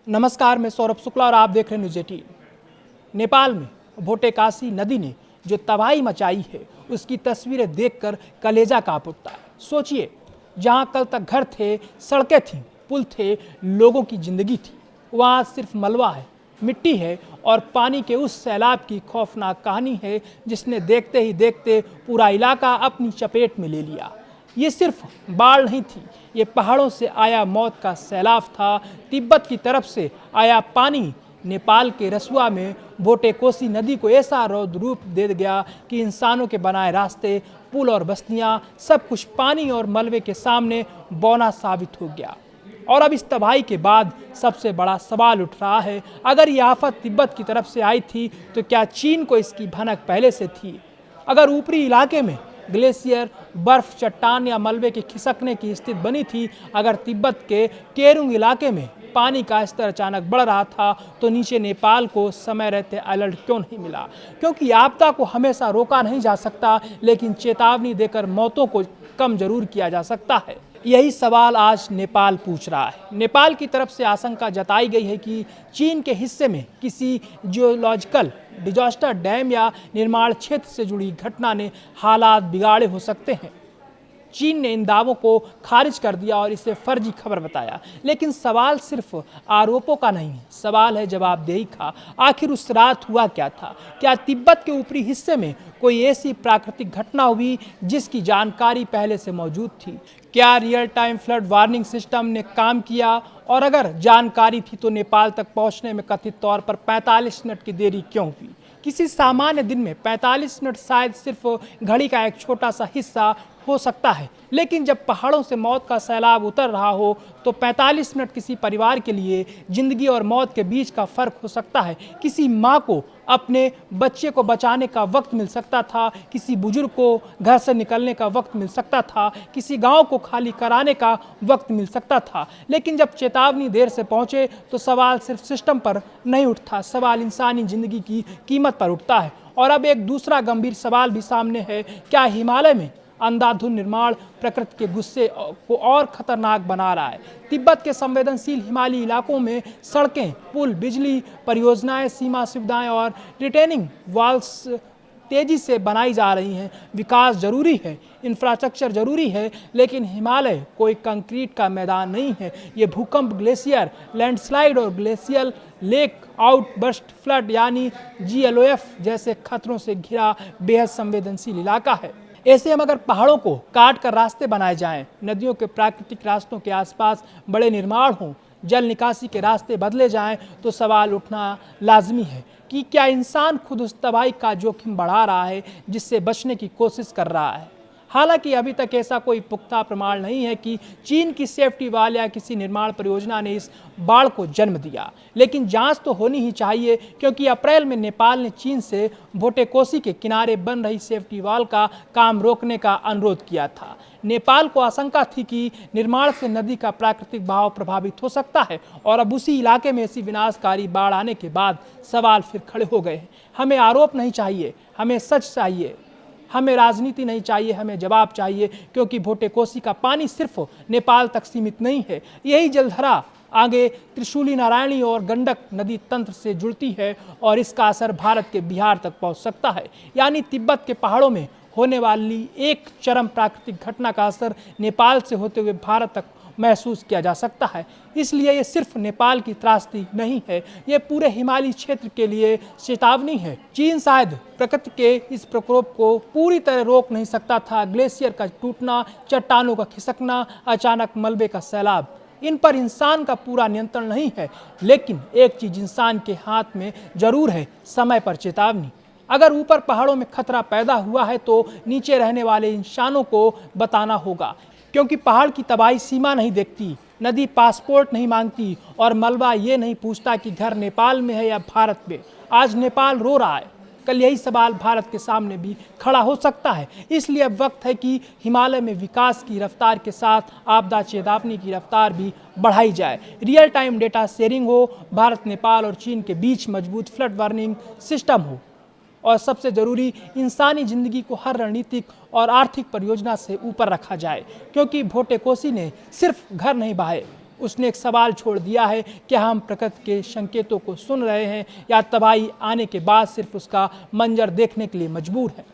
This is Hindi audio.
नमस्कार, मैं सौरभ शुक्ला और आप देख रहे हैं न्यूज़ 18। नेपाल में भोटेकासी नदी ने जो तबाही मचाई है उसकी तस्वीरें देखकर कलेजा कांप उठता है। सोचिए, जहां कल तक घर थे, सड़कें थीं, पुल थे, लोगों की जिंदगी थी, वहां सिर्फ मलबा है, मिट्टी है और पानी के उस सैलाब की खौफनाक कहानी है जिसने देखते ही देखते पूरा इलाका अपनी चपेट में ले लिया। ये सिर्फ बाढ़ नहीं थी, ये पहाड़ों से आया मौत का सैलाब था। तिब्बत की तरफ से आया पानी नेपाल के रसुआ में भोटेकोसी नदी को ऐसा रौद्र रूप दे गया कि इंसानों के बनाए रास्ते, पुल और बस्तियां सब कुछ पानी और मलबे के सामने बौना साबित हो गया। और अब इस तबाही के बाद सबसे बड़ा सवाल उठ रहा है, अगर यह आफत तिब्बत की तरफ से आई थी तो क्या चीन को इसकी भनक पहले से थी? अगर ऊपरी इलाके में ग्लेशियर, बर्फ, चट्टान या मलबे के खिसकने की स्थिति बनी थी, अगर तिब्बत के केरुंग इलाके में पानी का स्तर अचानक बढ़ रहा था, तो नीचे नेपाल को समय रहते अलर्ट क्यों नहीं मिला? क्योंकि आपदा को हमेशा रोका नहीं जा सकता, लेकिन चेतावनी देकर मौतों को कम जरूर किया जा सकता है। यही सवाल आज नेपाल पूछ रहा है। नेपाल की तरफ से आशंका जताई गई है कि चीन के हिस्से में किसी जियोलॉजिकल डिजास्टर, डैम या निर्माण क्षेत्र से जुड़ी घटना ने हालात बिगाड़े हो सकते हैं। चीन ने इन दावों को खारिज कर दिया और इसे फर्जी खबर बताया। लेकिन सवाल सिर्फ आरोपों का नहीं है, सवाल है जवाबदेही का। आखिर उस रात हुआ क्या था? क्या तिब्बत के ऊपरी हिस्से में कोई ऐसी प्राकृतिक घटना हुई जिसकी जानकारी पहले से मौजूद थी? क्या real time flood warning system ने काम किया? और अगर जानकारी थी तो नेपाल तक पहुंचने में कथित तौर पर 45 मिनट की देरी क्यों हुई? किसी सामान्य दिन में 45 मिनट शायद सिर्फ घड़ी का एक छोटा सा हिस्सा हो सकता है, लेकिन जब पहाड़ों से मौत का सैलाब उतर रहा हो तो 45 मिनट किसी परिवार के लिए जिंदगी और मौत के बीच का फर्क हो सकता है। किसी माँ को अपने बच्चे को बचाने का वक्त मिल सकता था, किसी बुजुर्ग को घर से निकलने का वक्त मिल सकता था, किसी गांव को खाली कराने का वक्त मिल सकता था। लेकिन जब चेतावनी देर से पहुंचे तो सवाल सिर्फ सिस्टम पर नहीं उठता, सवाल इंसानी जिंदगी की कीमत पर उठता है। और अब एक दूसरा गंभीर सवाल भी सामने है, क्या हिमालय में अंधाधुंध निर्माण प्रकृति के गुस्से को और खतरनाक बना रहा है? तिब्बत के संवेदनशील हिमालयी इलाकों में सड़कें, पुल, बिजली परियोजनाएं, सीमा सुविधाएं और रिटेनिंग वॉल्स तेजी से बनाई जा रही हैं। विकास जरूरी है, इंफ्रास्ट्रक्चर जरूरी है, लेकिन हिमालय कोई कंक्रीट का मैदान नहीं है। ये भूकंप, ग्लेशियर, लैंडस्लाइड और ग्लेशियल लेक आउटबर्स्ट फ्लड यानी GLOF जैसे खतरों से घिरा बेहद संवेदनशील इलाका है। ऐसे हम अगर पहाड़ों को काट कर रास्ते बनाए जाएं, नदियों के प्राकृतिक रास्तों के आसपास बड़े निर्माण हों, जल निकासी के रास्ते बदले जाएं, तो सवाल उठना लाजमी है कि क्या इंसान खुद उस तबाही का जोखिम बढ़ा रहा है जिससे बचने की कोशिश कर रहा है? हालांकि अभी तक ऐसा कोई पुख्ता प्रमाण नहीं है कि चीन की सेफ्टी वाल या किसी निर्माण परियोजना ने इस बाढ़ को जन्म दिया, लेकिन जांच तो होनी ही चाहिए, क्योंकि अप्रैल में नेपाल ने चीन से भोटेकोसी के किनारे बन रही सेफ्टी वाल का काम रोकने का अनुरोध किया था। नेपाल को आशंका थी कि निर्माण से नदी का प्राकृतिक बहाव प्रभावित हो सकता है, और अब उसी इलाके में ऐसी विनाशकारी बाढ़ आने के बाद सवाल फिर खड़े हो गए हैं। हमें आरोप नहीं चाहिए, हमें सच चाहिए। हमें राजनीति नहीं चाहिए, हमें जवाब चाहिए, क्योंकि भोटेकोसी का पानी सिर्फ नेपाल तक सीमित नहीं है। यही जलधारा आगे त्रिशूली, नारायणी और गंडक नदी तंत्र से जुड़ती है और इसका असर भारत के बिहार तक पहुंच सकता है। यानी तिब्बत के पहाड़ों में होने वाली एक चरम प्राकृतिक घटना का असर नेपाल से होते हुए भारत तक महसूस किया जा सकता है। इसलिए ये सिर्फ नेपाल की त्रासदी नहीं है, ये पूरे हिमालयी क्षेत्र के लिए चेतावनी है। चीन शायद प्रकृति के इस प्रकोप को पूरी तरह रोक नहीं सकता था। ग्लेशियर का टूटना, चट्टानों का खिसकना, अचानक मलबे का सैलाब, इन पर इंसान का पूरा नियंत्रण नहीं है। लेकिन एक चीज इंसान के हाथ में जरूर है, समय पर चेतावनी। अगर ऊपर पहाड़ों में खतरा पैदा हुआ है तो नीचे रहने वाले इंसानों को बताना होगा, क्योंकि पहाड़ की तबाही सीमा नहीं देखती, नदी पासपोर्ट नहीं मांगती और मलबा ये नहीं पूछता कि घर नेपाल में है या भारत में। आज नेपाल रो रहा है, कल यही सवाल भारत के सामने भी खड़ा हो सकता है। इसलिए अब वक्त है कि हिमालय में विकास की रफ्तार के साथ आपदा चेतावनी की रफ्तार भी बढ़ाई जाए। रियल टाइम डेटा शेयरिंग हो, भारत, नेपाल और चीन के बीच मजबूत फ्लड वार्निंग सिस्टम हो, और सबसे जरूरी, इंसानी जिंदगी को हर रणनीतिक और आर्थिक परियोजना से ऊपर रखा जाए, क्योंकि भोटेकोसी ने सिर्फ घर नहीं बहाए, उसने एक सवाल छोड़ दिया है, क्या हम प्रकृति के संकेतों को सुन रहे हैं या तबाही आने के बाद सिर्फ उसका मंजर देखने के लिए मजबूर हैं।